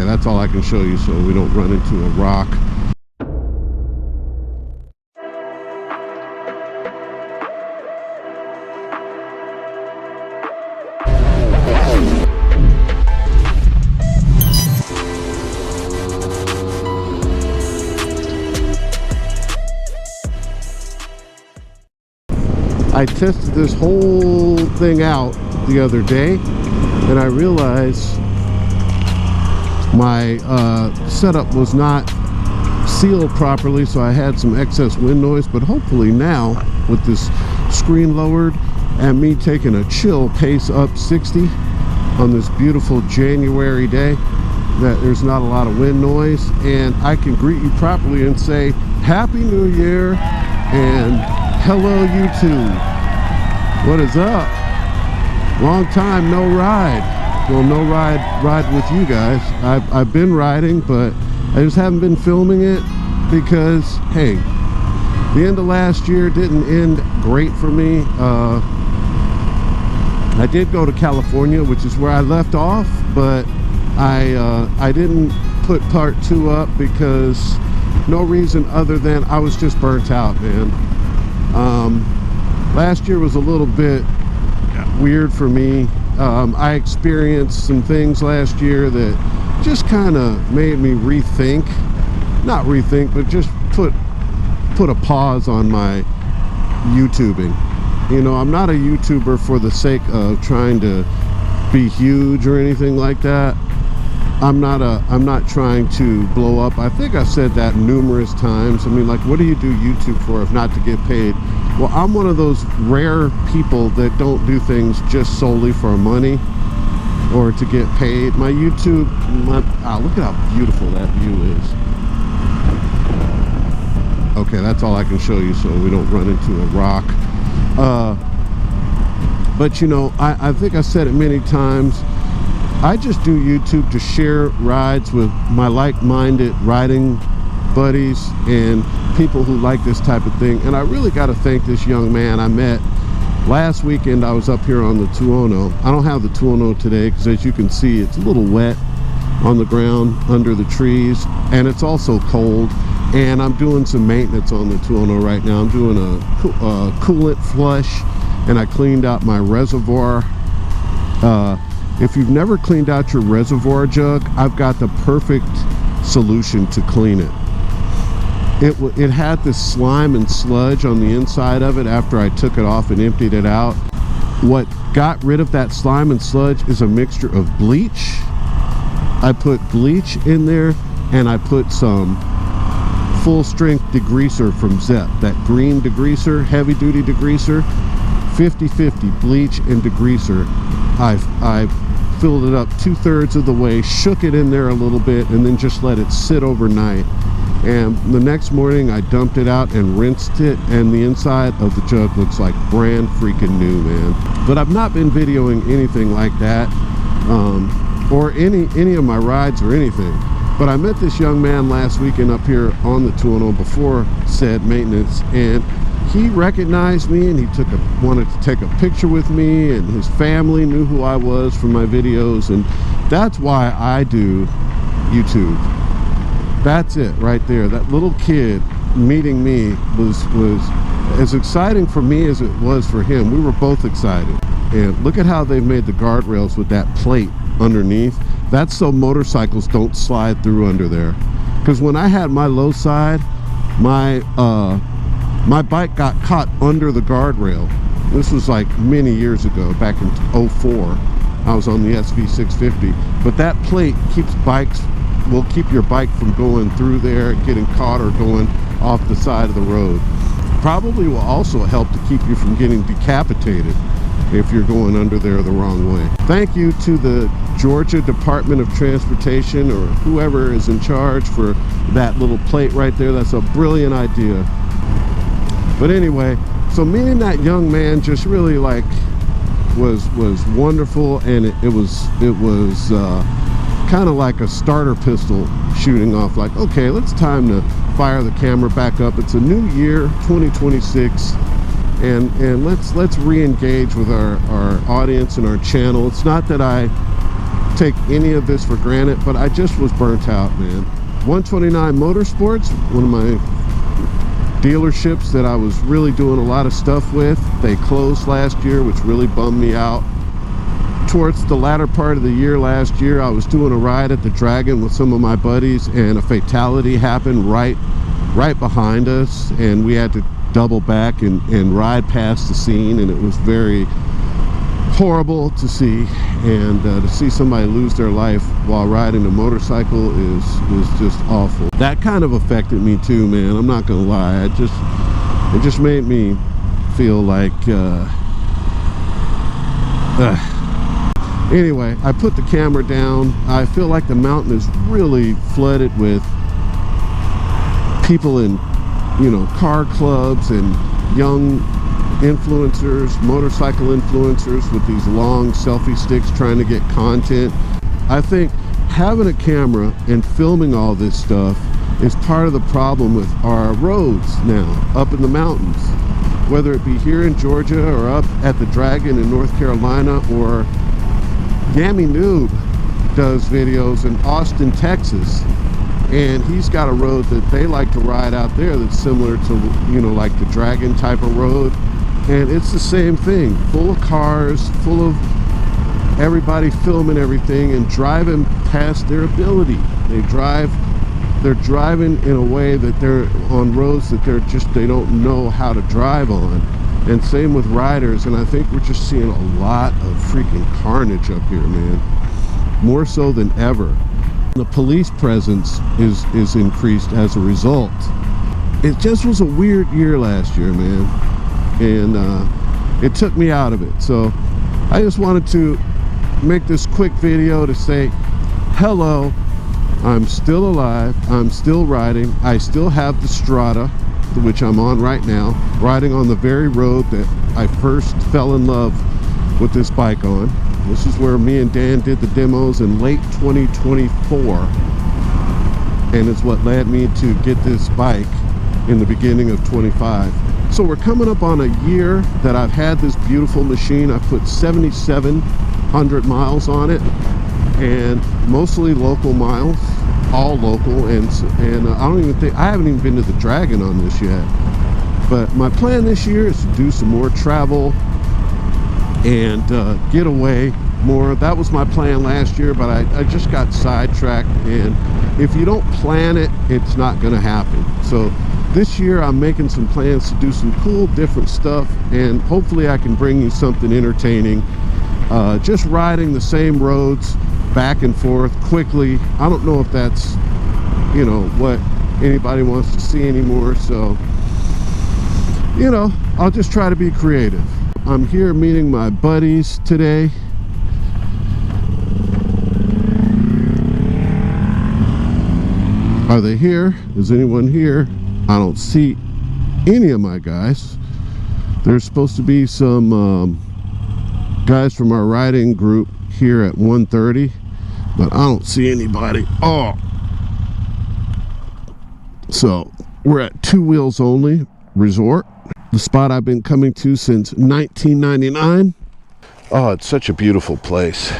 that's all I can show you so we don't run into a rock. I tested this whole thing out the other day, and I realized my setup was not sealed properly, so I had some excess wind noise. But hopefully now, with this screen lowered and me taking a chill pace up 60 on this beautiful January day, that there's not a lot of wind noise, and I can greet you properly and say Happy New Year and hello YouTube. What is up? Long time no ride. Well, no ride with you guys. I've been riding, but I just haven't been filming it because, hey, the end of last year didn't end great for me. I did go to California, which is where I left off, but I didn't put part 2 up because no reason other than I was just burnt out, man. Last year was a little bit weird for me. I experienced some things last year that just kind of made me rethink, not rethink, but just put a pause on my YouTubing. You know, I'm not a YouTuber for the sake of trying to be huge or anything like that. I'm not trying to blow up. I think I've said that numerous times. I mean, like, what do you do YouTube for if not to get paid? Well, I'm one of those rare people that don't do things just solely for money or to get paid. My YouTube, look at how beautiful that view is. Okay, that's all I can show you so we don't run into a rock. But you know, I think I said it many times, I just do YouTube to share rides with my like-minded riding buddies and people who like this type of thing. And I really got to thank this young man I met last weekend. I was up here on the 210. I don't have the 210 today because, as you can see, it's a little wet on the ground under the trees, and it's also cold. And I'm doing some maintenance on the 210 right now. I'm doing a coolant flush, and I cleaned out my reservoir. If you've never cleaned out your reservoir jug, I've got the perfect solution to clean it. It had this slime and sludge on the inside of it after I took it off and emptied it out. What got rid of that slime and sludge is a mixture of bleach. I put bleach in there, and I put some full strength degreaser from Zep, that green degreaser, heavy duty degreaser, 50-50 bleach and degreaser. I've filled it up 2/3 of the way, shook it in there a little bit, and then just let it sit overnight. And the next morning I dumped it out and rinsed it, and the inside of the jug looks like brand freaking new, man. But I've not been videoing anything like that, or any of my rides or anything. But I met this young man last weekend up here on the 210 before said maintenance, and he recognized me, and he wanted to take a picture with me, and his family knew who I was from my videos, and that's why I do YouTube. That's it right there. That little kid meeting me was as exciting for me as it was for him. We were both excited. And look at how they've made the guardrails with that plate underneath. That's so motorcycles don't slide through under there. Because when I had my low side, my bike got caught under the guardrail. This was like many years ago, back in '04. I was on the SV650. But that plate will keep your bike from going through there and getting caught or going off the side of the road. Probably will also help to keep you from getting decapitated if you're going under there the wrong way. Thank you to the Georgia Department of Transportation, or whoever is in charge, for that little plate right there. That's a brilliant idea. But anyway, so meeting that young man just really like was wonderful, and it was kind of like a starter pistol shooting off, like, okay, it's time to fire the camera back up. It's a new year, 2026, and let's re-engage with our audience and our channel. It's not that I take any of this for granted, but I just was burnt out, man. 129 Motorsports, one of my dealerships that I was really doing a lot of stuff with, they closed last year, which really bummed me out. Towards the latter part of the year last year, I was doing a ride at the Dragon with some of my buddies, and a fatality happened right behind us, and we had to double back and ride past the scene, and it was very horrible to see. And to see somebody lose their life while riding a motorcycle is just awful. That kind of affected me too, man. I'm not gonna lie. It just made me feel like anyway, I put the camera down. I feel like the mountain is really flooded with people in, you know, car clubs and young influencers, motorcycle influencers with these long selfie sticks trying to get content. I think having a camera and filming all this stuff is part of the problem with our roads now up in the mountains, whether it be here in Georgia or up at the Dragon in North Carolina, or Yami Noob does videos in Austin, Texas, and he's got a road that they like to ride out there that's similar to, you know, like the Dragon type of road. And it's the same thing, full of cars, full of everybody filming everything and driving past their ability. They're driving in a way that they're on roads that they don't know how to drive on. And same with riders, and I think we're just seeing a lot of freaking carnage up here, man. More so than ever. The police presence is increased as a result. It just was a weird year last year, man. And it took me out of it. So I just wanted to make this quick video to say hello, I'm still alive, I'm still riding, I still have the Strada, which I'm on right now, riding on the very road that I first fell in love with this bike on. This is where me and Dan did the demos in late 2024, and it's what led me to get this bike in the beginning of 25. So we're coming up on a year that I've had this beautiful machine. I've put 7,700 miles on it, and mostly local miles, all local. And I haven't even been to the Dragon on this yet. But my plan this year is to do some more travel and get away more. That was my plan last year, but I just got sidetracked, and if you don't plan it, it's not going to happen. So this year I'm making some plans to do some cool different stuff, and hopefully I can bring you something entertaining. Just riding the same roads back and forth quickly. I don't know if that's, you know, what anybody wants to see anymore, so, you know, I'll just try to be creative. I'm here meeting my buddies today. Are they here? Is anyone here? I don't see any of my guys. There's supposed to be some guys from our riding group here at 1:30, but I don't see anybody. Oh, so we're at Two Wheels Only Resort, the spot I've been coming to since 1999. Oh, it's such a beautiful place.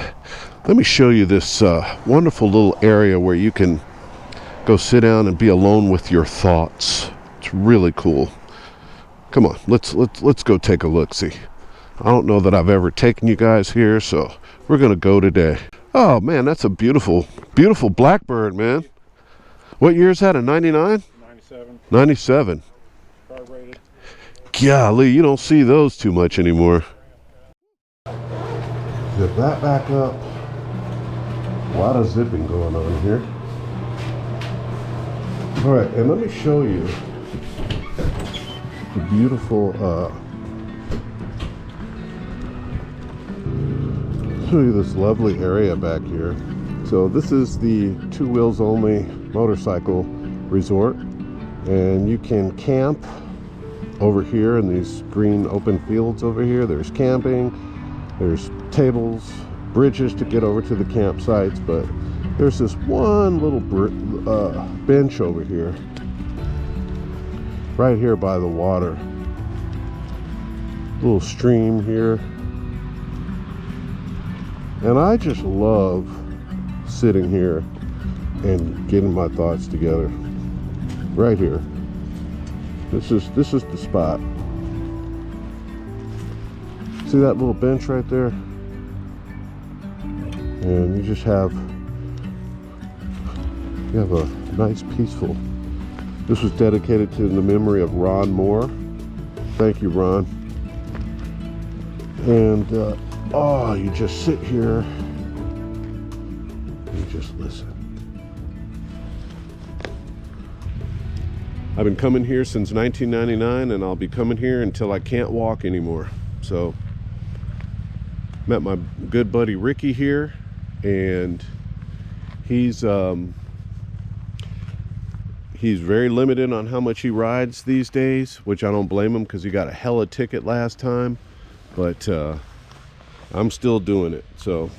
Let me show you this wonderful little area where you can go sit down and be alone with your thoughts. It's really cool. Come on, let's go take a look. See, I don't know that I've ever taken you guys here, so we're gonna go today. Oh man, that's a beautiful Blackbird, man. What year is that? A 99? 97. 97. Carbureted. Golly, you don't see those too much anymore. Zip that back up. A lot of zipping going on here. All right, and let me show you the beautiful, show you this lovely area back here. So this is the Two Wheels Only Motorcycle Resort, and you can camp over here in these green open fields over here. There's camping, there's tables, bridges to get over to the campsites, but there's this one little bench over here, right here by the water. Little stream here. And I just love sitting here and getting my thoughts together right here. This is the spot. See that little bench right there? And you have a nice peaceful. This was dedicated to the memory of Ron Moore. Thank you, Ron. And oh, you just sit here and just listen. I've been coming here since 1999, and I'll be coming here until I can't walk anymore. So met my good buddy Ricky here, and he's very limited on how much he rides these days, which I don't blame him, because he got a hella ticket last time. But I'm still doing it. So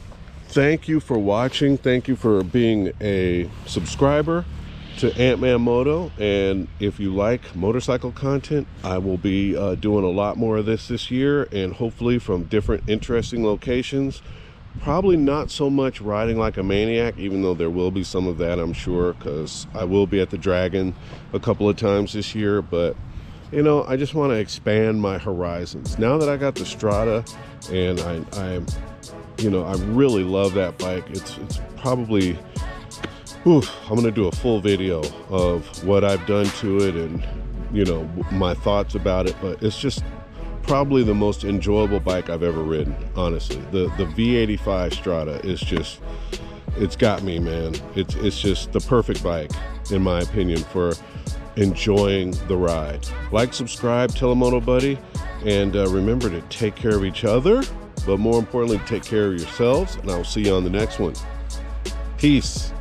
thank you for watching. Thank you for being a subscriber to AntmanMoto. And if you like motorcycle content, I will be doing a lot more of this year, and hopefully from different interesting locations. Probably not so much riding like a maniac, even though there will be some of that, I'm sure, because I will be at the Dragon a couple of times this year. But you know, I just want to expand my horizons now that I got the Strada, and I really love that bike. It's probably, I'm gonna do a full video of what I've done to it and, you know, my thoughts about it. But it's just probably the most enjoyable bike I've ever ridden, honestly. The V85 Strada is just, it's got me, man. It's just the perfect bike, in my opinion, for enjoying the ride. Like, subscribe, tell a moto buddy, and remember to take care of each other, but more importantly, take care of yourselves, and I'll see you on the next one. Peace.